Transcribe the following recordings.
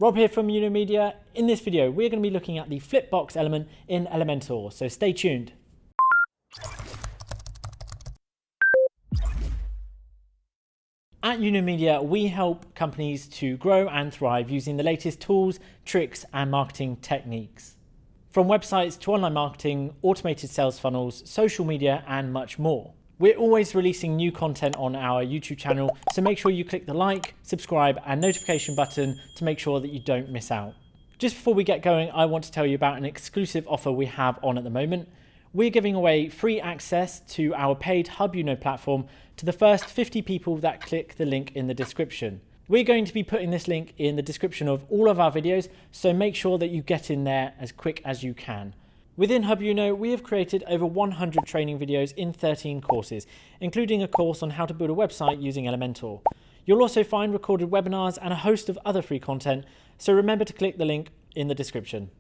Rob here from Media. In this video, we're going to be looking at the Flipbox element in Elementor, so stay tuned. At Media, we help companies to grow and thrive using the latest tools, tricks, and marketing techniques. From websites to online marketing, automated sales funnels, social media, and much more. We're always releasing new content on our YouTube channel, so make sure you click the like, subscribe, and notification button to make sure that you don't miss out. Just before we get going, I want to tell you about an exclusive offer we have on at the moment. We're giving away free access to our paid Hub platform to the first 50 people that click the link in the description. We're going to be putting this link in the description of all of our videos, so make sure that you get in there as quick as you can. Within Hub, we have created over 100 training videos in 13 courses, including a course on how to build a website using Elementor. You'll also find recorded webinars and a host of other free content, so remember to click the link in the description.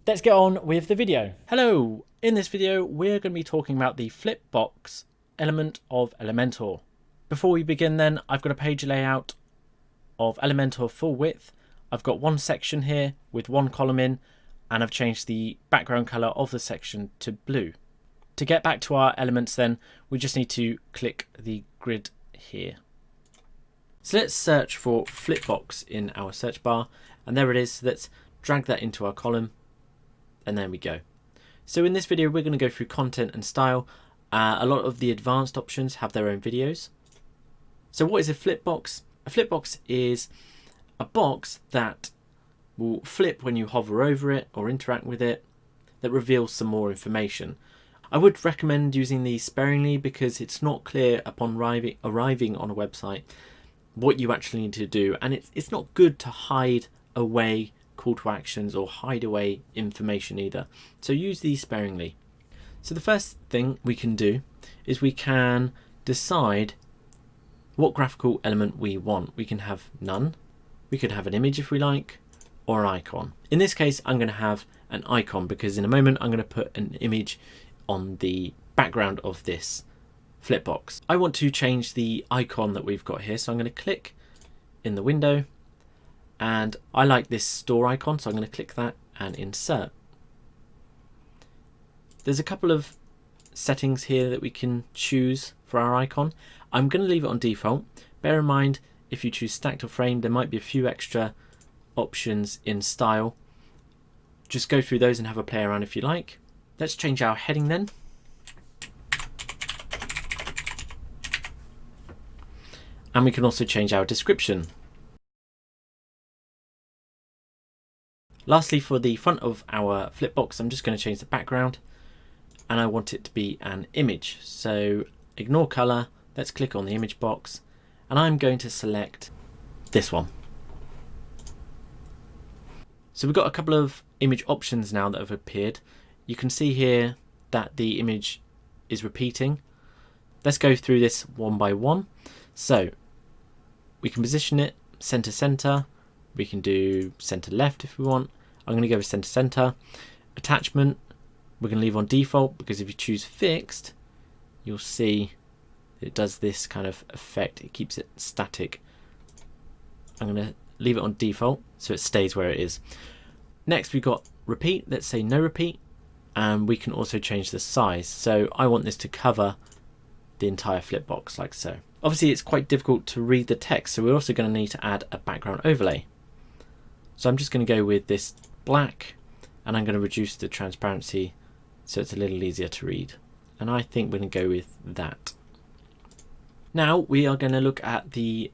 Let's get on with the video. Hello! In this video, we're going to be talking about the Flipbox element of Elementor. Before we begin then, I've got a page layout of Elementor full width. I've got one section here with one column in, and I've changed the background color of the section to blue. To get back to our elements then, we just need to click the grid here. So let's search for Flipbox in our search bar, and there it is. Let's drag that into our column, and there we go. So in this video, we're going to go through content and style. A lot of the advanced options have their own videos. So what is a Flipbox? A Flipbox is a box that will flip when you hover over it or interact with it, that reveals some more information. I would recommend using these sparingly because it's not clear upon arriving on a website what you actually need to do, and it's not good to hide away call to actions or hide away information either. So use these sparingly. So the first thing we can do is we can decide what graphical element we want. We can have none, we could have an image if we like, or an icon. In this case, I'm going to have an icon because in a moment I'm going to put an image on the background of this Flipbox. I want to change the icon that we've got here, so I'm going to click in the window, and I like this store icon, so I'm going to click that and insert. There's a couple of settings here that we can choose for our icon. I'm going to leave it on default. Bear in mind, if you choose stacked or framed, there might be a few extra options in style. Just go through those and have a play around if you like. Let's change our heading then. And we can also change our description. Lastly, for the front of our Flipbox, I'm just going to change the background, and I want it to be an image. So ignore color, let's click on the image box, and I'm going to select this one. So we've got a couple of image options now that have appeared. You can see here that the image is repeating. Let's go through this one by one. So we can position it center. We can do center left if we want. I'm going to go with center. Attachment, we're going to leave on default because if you choose fixed, you'll see it does this kind of effect. It keeps it static. I'm going to leave it on default so it stays where it is. Next we've got repeat. Let's say no repeat, and we can also change the size. So I want this to cover the entire Flipbox like so. Obviously it's quite difficult to read the text, so we're also going to need to add a background overlay. So I'm just going to go with this black, and I'm going to reduce the transparency so it's a little easier to read. And I think we're going to go with that. Now we are going to look at the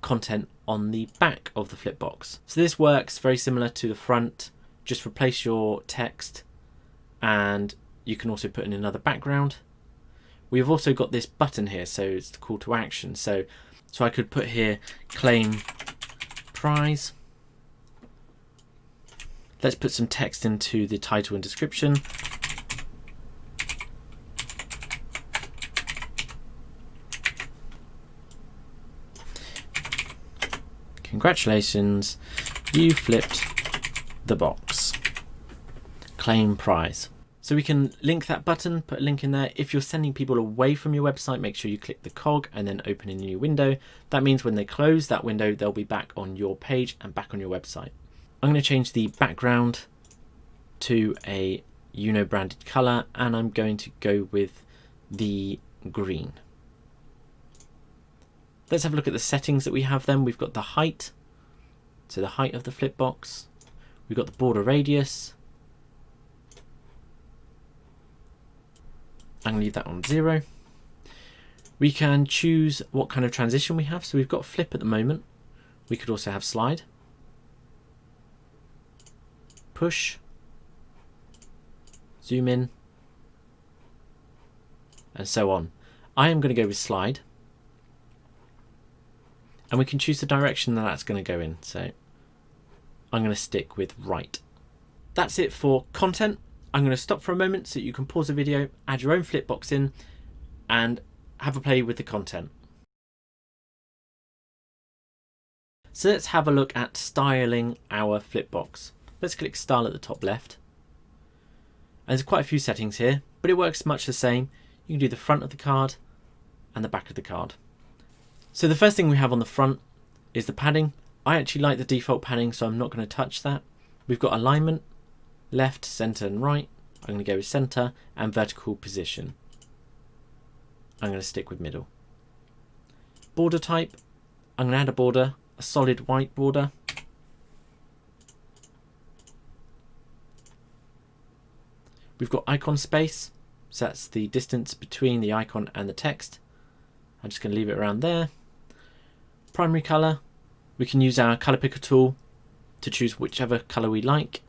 content on the back of the Flipbox. So this works very similar to the front. Just replace your text, and you can also put in another background. We've also got this button here, so it's the call to action. So I could put here claim prize. Let's put some text into the title and description. Congratulations, you flipped the box. Claim prize. So we can link that button, put a link in there. If you're sending people away from your website, make sure you click the cog and then open a new window. That means when they close that window, they'll be back on your page and back on your website. I'm going to change the background to a branded colour, and I'm going to go with the green. Let's have a look at the settings that we have then. We've got the height, so the height of the flip box. We've got the border radius. I'm going to leave that on 0. We can choose what kind of transition we have. So we've got flip at the moment. We could also have slide, push, zoom in, and so on. I am going to go with slide. And we can choose the direction that that's going to go in. So I'm going to stick with right. That's it for content. I'm going to stop for a moment so you can pause the video, add your own flip box in, and have a play with the content. So let's have a look at styling our flip box. Let's click style at the top left. And there's quite a few settings here, but it works much the same. You can do the front of the card and the back of the card. So the first thing we have on the front is the padding. I actually like the default padding, so I'm not going to touch that. We've got alignment, left, center and right. I'm going to go with center, and vertical position. I'm going to stick with middle. Border type, I'm going to add a border, a solid white border. We've got icon space, so that's the distance between the icon and the text. I'm just going to leave it around there. Primary color, we can use our color picker tool to choose whichever color we like.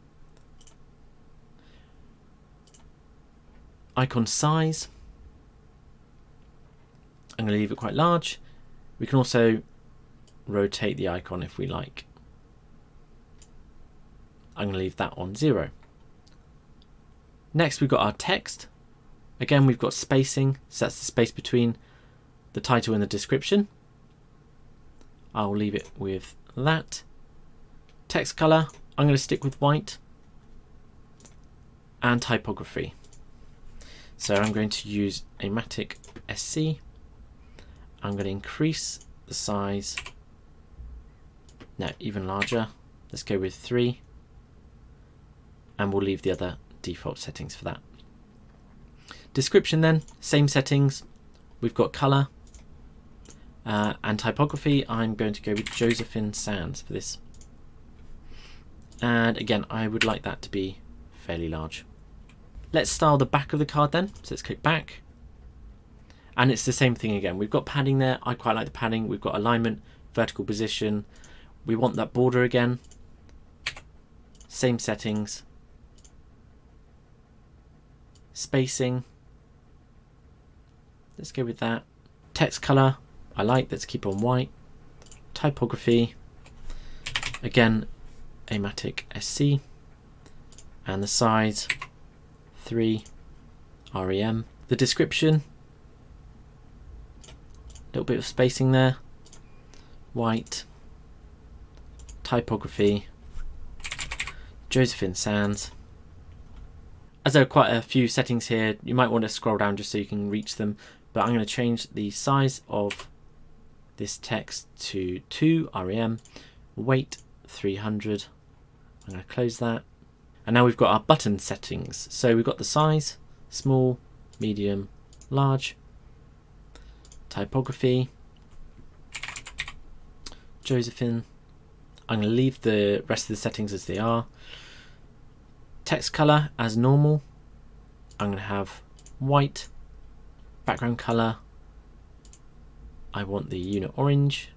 Icon size, I'm going to leave it quite large. We can also rotate the icon if we like. I'm going to leave that on 0. Next we've got our text. Again, we've got spacing, so that's the space between the title and the description. I'll leave it with that. Text color, I'm going to stick with white. And typography. So I'm going to use a Matic SC. I'm going to increase the size. No, even larger. Let's go with 3. And we'll leave the other default settings for that. Description then, same settings. We've got color and typography. I'm going to go with Josephine Sands for this. And again, I would like that to be fairly large. Let's style the back of the card then. So let's click back. And it's the same thing again. We've got padding there. I quite like the padding. We've got alignment, vertical position. We want that border again. Same settings. Spacing. Let's go with that. Text color, I like. Let's keep on white. Typography. Again, a Matic SC. And the size, 3 REM. The description, little bit of spacing there. White. Typography. Josephine Sands. As there are quite a few settings here, you might want to scroll down just so you can reach them. But I'm going to change the size of this text to 2 REM. Weight 300. I'm going to close that. And now we've got our button settings. So we've got the size, small, medium, large. Typography. Josephine. I'm going to leave the rest of the settings as they are. Text color as normal. I'm going to have white. Background color, I want the unit orange.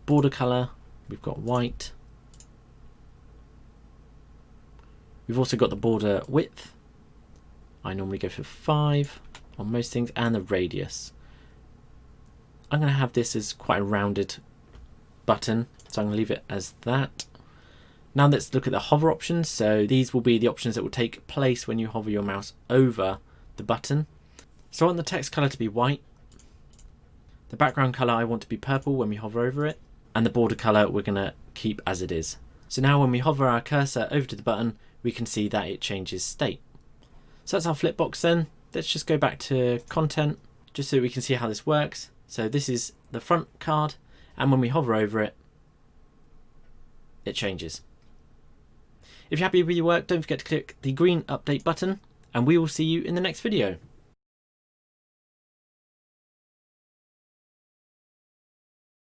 Border color, we've got white. We've also got the border width. I normally go for 5 on most things, and the radius. I'm going to have this as quite a rounded button, so I'm going to leave it as that. Now let's look at the hover options. So these will be the options that will take place when you hover your mouse over the button. So I want the text color to be white. The background color I want to be purple when we hover over it. And the border color we're going to keep as it is. So now when we hover our cursor over to the button, we can see that it changes state. So that's our flip box then. Let's just go back to content just so we can see how this works. So this is the front card, and when we hover over it, it changes. If you're happy with your work, don't forget to click the green update button, and we will see you in the next video.